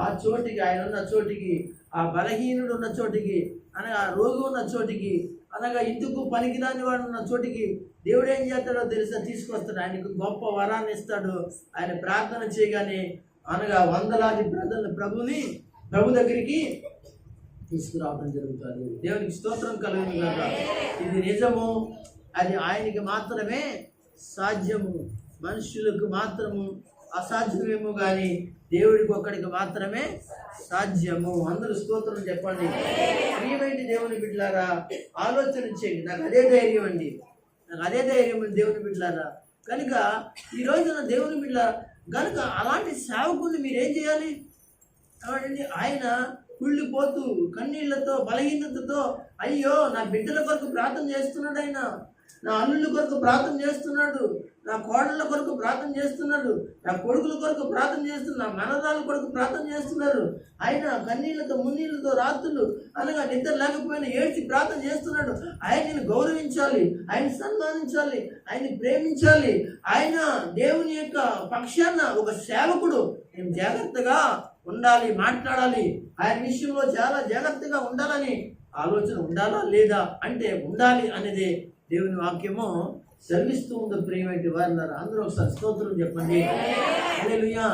ఆ చోటికి, ఆయన ఉన్న చోటికి ఆ బలహీనుడు ఉన్న చోటికి, అనగా ఆ రోగి ఉన్న చోటికి, అనగా ఇందుకు పనికిరాని వాడు ఉన్న చోటికి దేవుడు ఏం చేస్తాడో తెలుసా? తీసుకొస్తాడు. ఆయనకు గొప్ప వరాన్ని ఇస్తాడు. ఆయన ప్రార్థన చేయగానే అనగా వందలాది ప్రభు దగ్గరికి తీసుకురావడం జరుగుతుంది. దేవునికి స్తోత్రం కలుగును గాక. ఇది నిజము, అది ఆయనకి మాత్రమే సాధ్యము. మనుషులకు మాత్రము అసాధ్యమేమో కానీ దేవుడికి ఒక్కడికి మాత్రమే సాధ్యము. అందరూ స్తోత్రం చెప్పండి. ప్రియమైన దేవుని బిడ్డలారా, ఆలోచన చేయండి. నాకు అదే ధైర్యం అండి, నాకు అదే ధైర్యం అండి దేవుని బిడ్డలారా. కనుక ఈ రోజున దేవుని బిడ్డ కనుక అలాంటి సేవకుని మీరేం చేయాలి? కాబట్టి ఆయన కుళ్ళిపోతూ కన్నీళ్లతో బలహీనతతో, అయ్యో నా బిడ్డల కొరకు ప్రార్థన చేస్తున్నాడు, ఆయన నా అల్లుళ్ళ కొరకు ప్రార్థన చేస్తున్నాడు, నా కోడళ్ళ కొరకు ప్రార్థన చేస్తున్నాడు, నా కొడుకుల కొరకు ప్రార్థన చేస్తున్నాడు, నా మనరాల కొరకు ప్రార్థన చేస్తున్నారు. ఆయన కన్నీళ్లతో మున్నీళ్లతో రాత్రులు అనగా నిద్ర లేకపోయినా ఏడ్చి ప్రార్థన చేస్తున్నాడు. ఆయనను గౌరవించాలి, ఆయన సన్మానించాలి, ఆయన ప్రేమించాలి. ఆయన దేవుని యొక్క పక్షాన ఒక సేవకుడు మేము జాగ్రత్తగా ఉండాలి, మాట్లాడాలి, ఆయన విషయంలో చాలా జాగ్రత్తగా ఉండాలని ఆలోచన ఉండాలా లేదా అంటే ఉండాలి అనేది దేవుని వాక్యము సెలవిస్తూ ఉంది. ప్రియమైన వారులారా, అందరూ ఒకసారి స్తోత్రం చెప్పండి. హల్లెలూయా.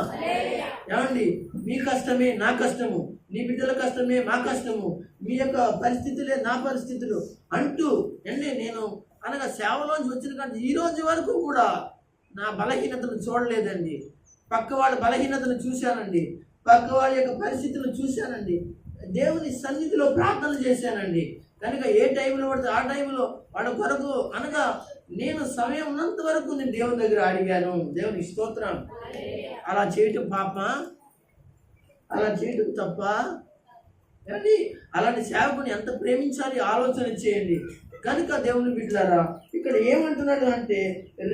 ఏమండి, మీ కష్టమే నా కష్టము, నీ బిడ్డల కష్టమే మా కష్టము, మీ యొక్క పరిస్థితులే నా పరిస్థితులు అంటూ నేను అనగా సేవలోంచి వచ్చిన కానీ ఈ రోజు వరకు కూడా నా బలహీనతను చూడలేదండి. పక్క వాళ్ళ బలహీనతను చూశానండి, పక్క వాళ్ళ యొక్క పరిస్థితులను చూశానండి, దేవుని సన్నిధిలో ప్రార్థనలు చేశానండి. కనుక ఏ టైంలో పడితే ఆ టైంలో వాళ్ళ కొరకు అనగా నేను సమయం ఉన్నంత వరకు నేను దేవుని దగ్గర అడిగాను. దేవునికి స్తోత్రం. అలా చేయటం పాప? అలా చేయటం తప్ప? కానీ అలాంటి సేవకుని ఎంత ప్రేమించాలి ఆలోచన చేయండి. కనుక దేవుని బిడ్డలారా, ఇక్కడ ఏమంటున్నాడు అంటే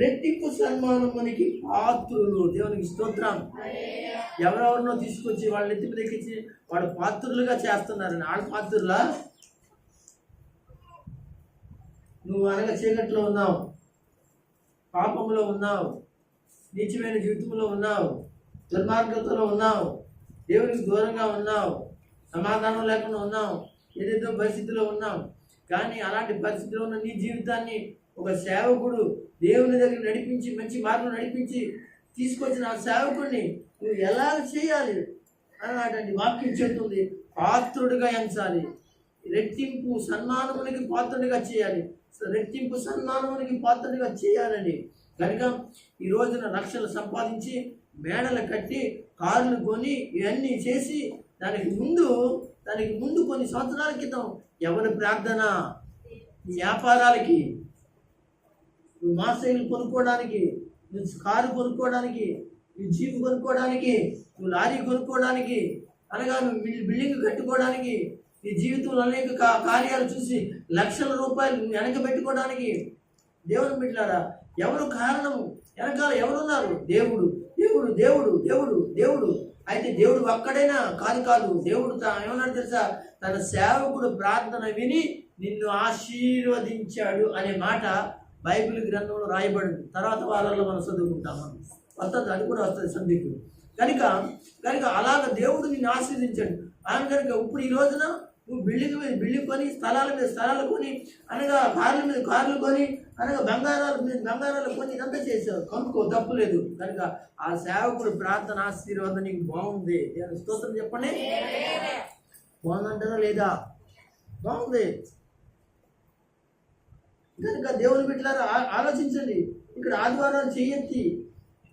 రెట్టింపు సన్మానమునికి పాత్రులు. దేవునికి స్తోత్రం. ఎవరెవరినో తీసుకొచ్చి వాళ్ళ నెత్తి మీద ఎక్కించి వాడు పాత్రులుగా చేస్తున్నారని. వాళ్ళ పాత్రులా? నువ్వు అనగా చీకట్లో ఉన్నావు, పాపంలో ఉన్నావు, నీచమైన జీవితంలో ఉన్నావు, దుర్మార్గతలో ఉన్నావు, దేవునికి దూరంగా ఉన్నావు, సమాధానం లేకుండా ఉన్నావు, ఏదేదో పరిస్థితిలో ఉన్నావు. కానీ అలాంటి పరిస్థితిలో ఉన్న నీ జీవితాన్ని ఒక సేవకుడు దేవుని దగ్గర నడిపించి మంచి మార్గం నడిపించి తీసుకొచ్చిన ఆ సేవకుడిని నువ్వు ఎలా చేయాలి అన్నటువంటి వాక్యం చెప్తుంది. పాత్రుడిగా ఎంచాలి, రెట్టింపు సన్మానమునికి పాత్రుడిగా చేయాలి, రెట్టింపు సన్మానమునికి పాత్రుడిగా చేయాలండి. కనుక ఈ రోజున లక్షలు సంపాదించి మేడలు కట్టి కార్లు కొని ఇవన్నీ చేసి దానికి ముందు కొన్ని సంవత్సరాల క్రితం ఎవరి ప్రార్థన? వ్యాపారాలకి, నువ్వు మాసైలు కొనుక్కోవడానికి, నువ్వు కారు కొనుక్కోవడానికి, నువ్వు జీపు కొనుక్కోవడానికి, నువ్వు లారీ కొనుక్కోవడానికి, అనగా నువ్వు బిల్డింగ్ కట్టుకోవడానికి, నీ జీవితంలో అనేక కార్యాలు చూసి లక్షల రూపాయలు వెనకబెట్టుకోవడానికి. దేవుని బిడ్డలారా, ఎవరు కారణము? వెనకాల ఎవరున్నారు? దేవుడు దేవుడు దేవుడు దేవుడు దేవుడు. అయితే దేవుడు ఒక్కడైనా కాదు. దేవుడు ఏమన్నాడు తెలుసా? తన సేవకుడు ప్రార్థన విని నిన్ను ఆశీర్వదించాడు అనే మాట బైబిల్ గ్రంథంలో రాయబడింది. తర్వాత వాళ్ళలో మనం చదువుకుంటాం, వస్తుంది, అది కూడా వస్తుంది సందిగ్ధం. కనుక అలాగ దేవుడు నిన్ను ఆశీర్వదించాడు. ఆయన కనుక ఇప్పుడు ఈ రోజున నువ్వు బిల్డింగ్ మీద బిల్డింగ్ కొని, స్థలాల మీద స్థలాలు కొని, అనగా కార్ల మీద కార్లు కొని, అనగా బంగారాల మీద బంగారాలు కొని ఇదంతా చేసావు, కనుక్కో, తప్పు లేదు. కనుక ఆ సేవకుడు ప్రార్థన ఆశీర్వాదం నీకు బాగుంది. స్తోత్రం చెప్పండి. బాగుందంటారా లేదా? బాగుంది. కనుక దేవుని బిడ్డలారా ఆలోచించండి. ఇక్కడ ఆదివారాలు చెయ్యెత్తి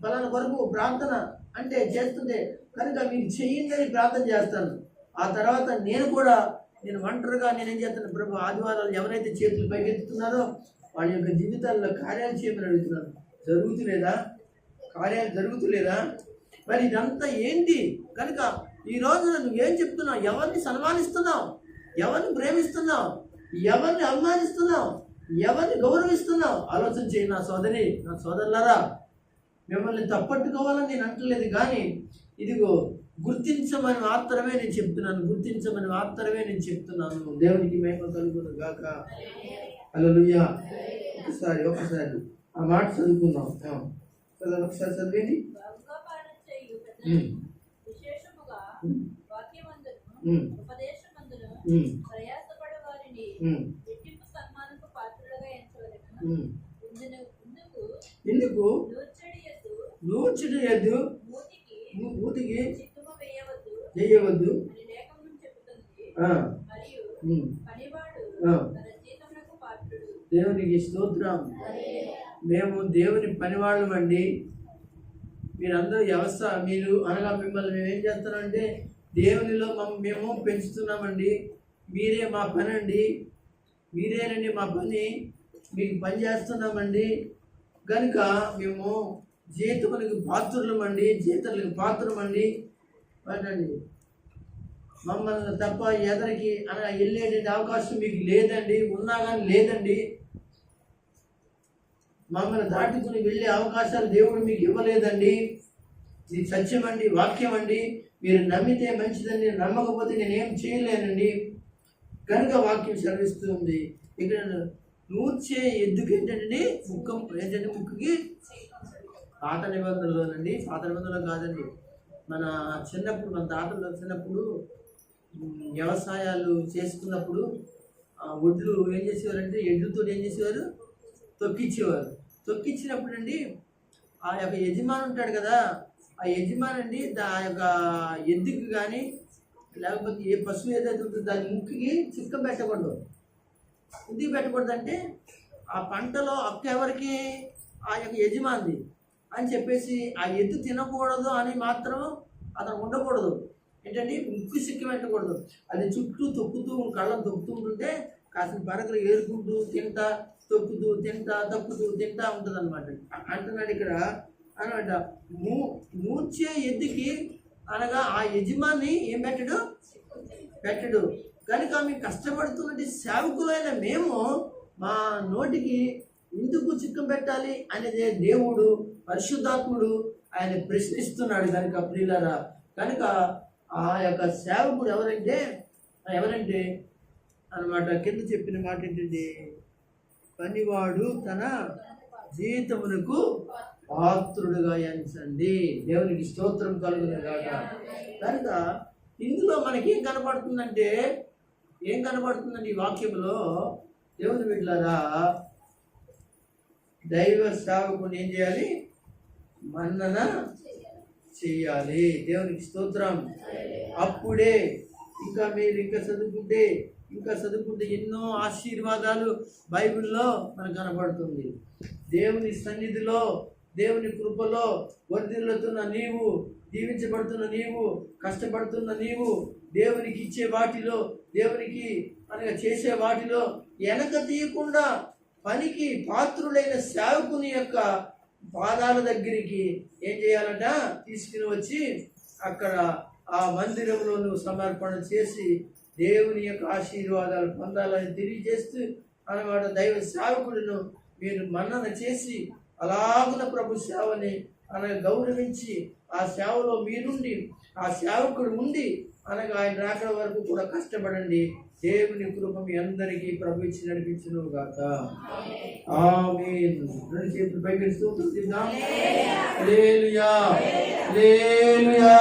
ఫలానా కొరకు ప్రార్థన అంటే చేస్తుంటే కనుక మీరు చెయ్యండి అని ప్రార్థన చేస్తాను. ఆ తర్వాత నేను ఒంటరిగా నేనేం చేస్తాను? ప్రభు, ఆదివారాలు ఎవరైతే చేతులు పైకెత్తుతున్నారో వాళ్ళ యొక్క జీవితాల్లో కార్యాలు చేయమని అడుగుతున్నాను. జరుగుతులేదా? కార్యాలు జరుగుతులేదా? మరి ఇదంతా ఏంటి? కనుక ఈ రోజున నువ్వేం చెప్తున్నావు? ఎవరిని సన్మానిస్తున్నావు? ఎవరిని ప్రేమిస్తున్నావు? ఎవరిని అవమానిస్తున్నావు? ఎవరిని గౌరవిస్తున్నావు? ఆలోచన చేయి నా సోదరి, నా సోదరులారా. మిమ్మల్ని తప్పట్టుకోవాలని నేను అంటలేదు, కానీ ఇదిగో గుర్తించమని మాత్రమే నేను చెప్తున్నాను. దేవునికి మహిమ కలుగును గాక. హల్లెలూయా. ఒకసారి ఆ మాట చదువుకుందాం. ఒకసారి చదివేండి.
ఉపదేశం
ఉమ్,
ప్రయాసపడు వారిని
ఉమ్,
రెట్టింపు సన్మానపు పాత్రలుగా ఎంచవలెను.
ఉమ్.
ఇందుకు
ఎందుకు నూర్చుడు ఎద్దు మూతికి
చిక్కుము వేయవద్దు
చేయవద్దు
అని లేఖనం చెబుతుంది.
ఆ,
మరియు
ఉమ్,
పనివాడు
ఆ.
తన జీతమునకు పాత్రుడు.
దేవునికి స్తోత్రం. మేము దేవుని పనివాళ్ళమండి. మీరందరూ వ్యవస్థ మీరు అనగా మిమ్మల్ని మేము ఏం చేస్తున్నామంటే దేవునిలో మేము పెంచుతున్నామండి. మీరే మా పని అండి, మీరేనండి మా పని, మీకు పని చేస్తున్నామండి. కనుక మేము జీతములకు పాత్రులమండి, జీతలకు పాత్రమండి. అండి మమ్మల్ని తప్ప ఎదరికి అనగా వెళ్ళేటువంటి అవకాశం మీకు లేదండి, ఉన్నా కానీ లేదండి. మమ్మల్ని దాటుకుని వెళ్ళే అవకాశాలు దేవుడు మీకు ఇవ్వలేదండి. ఇది సత్యం అండి, వాక్యం అండి. మీరు నమ్మితే మంచిదండి, నమ్మకపోతే నేనేం చేయలేనండి. కనుక వాక్యం సెలవిస్తుంది. ఇక్కడ నూర్చే ఎద్దుకి ఏంటంటే ముక్కుకి పాత నిబంధనలోనండి, పాత నిబంధనలో కాదండి. మన చిన్నప్పుడు మన తాతలు చిన్నప్పుడు వ్యవసాయాలు చేసుకున్నప్పుడు ఒడ్లు ఏం చేసేవారంటే ఎడ్లతో ఏం చేసేవారు, తొక్కిచ్చేవారు. తొక్కిచ్చినప్పుడు అండి ఆ యొక్క యజమాని ఉంటాడు కదా, ఆ యజమాని అండి ఆ యొక్క ఎద్దుకి కానీ లేకపోతే ఏ పశువు ఏదైతే ఉంటుందో దాని ముక్కుకి చిక్క పెట్టకూడదు. ఎందుకు పెట్టకూడదు అంటే ఆ పంటలో అక్క ఎవరికి, ఆ యొక్క యజమానిది అని చెప్పేసి ఆ ఎద్దు తినకూడదు అని మాత్రం అతను ఉండకూడదు. ఏంటంటే ముక్కు సిక్కి పెట్టకూడదు. అది చుట్టూ తొక్కుతూ కళ్ళను తొక్కుతూ ఉంటుంటే కాసిన పరకలు ఏరుకుంటూ తింటా తొక్కుతూ తింటా తొక్కుతూ తింటా ఉంటుంది అనమాట. అంటున్నాడు ఇక్కడ అనమాట. నూర్చే ఎద్దుకి అనగా ఆ యజమాని ఏం పెట్టడు. కనుక మేము కష్టపడుతున్నది సేవకులైన మేము మా నోటికి ఎందుకు చిక్కం పెట్టాలి అనేది దేవుడు పరిశుద్ధాత్ముడు ఆయన ప్రశ్నిస్తున్నాడు. కనుక ప్రియులారా, కనుక ఆ యొక్క సేవకుడు ఎవరంటే అన్నమాట కింద చెప్పిన మాట ఏంటంటే పనివాడు తన జీతమునకు పాత్రుడుగా ఎంచండి. దేవునికి స్తోత్రం కలుగును గాక. కనుక ఇందులో మనకి ఏం కనబడుతుందండి ఈ వాక్యంలో దేవుని బిడ్డలారా, దైవ సేవకుని ఏం చేయాలి, మన్నన చేయాలి. దేవునికి స్తోత్రం. అప్పుడే మీరు ఇంకా చదువుకుంటే ఎన్నో ఆశీర్వాదాలు బైబిల్లో మనకు కనబడుతుంది. దేవుని సన్నిధిలో దేవుని కృపలో వర్ధిల్లుతున్న నీవు, దీవించబడుతున్న నీవు, కష్టపడుతున్న నీవు దేవునికి ఇచ్చే వాటిలో, దేవునికి అనగా చేసే వాటిలో వెనక తీయకుండా పనికి పాత్రులైన సేవకుని యొక్క పాదాల దగ్గరికి ఏం చేయాలంట, తీసుకుని వచ్చి అక్కడ ఆ మందిరంలో నువ్వు సమర్పణ చేసి దేవుని యొక్క ఆశీర్వాదాలు పొందాలని తెలియజేస్తూ అన్నమాట దైవ సేవకులను మీరు మన్నన చేసి అలాగున ప్రభు సేవని అనగా గౌరవించి ఆ సేవలో మీరుండి ఆ సేవకుడు ఉండి అనగా ఆయన రాకడ వరకు కూడా కష్టపడండి. దేవుని కృప మీ అందరికీ ప్రభు ఇచ్చి నడిపించును గాక. ఆమేన్. రెండు చేతులు పైకి స్తోత్రం చేద్దాం. హల్లెలూయా, హల్లెలూయా.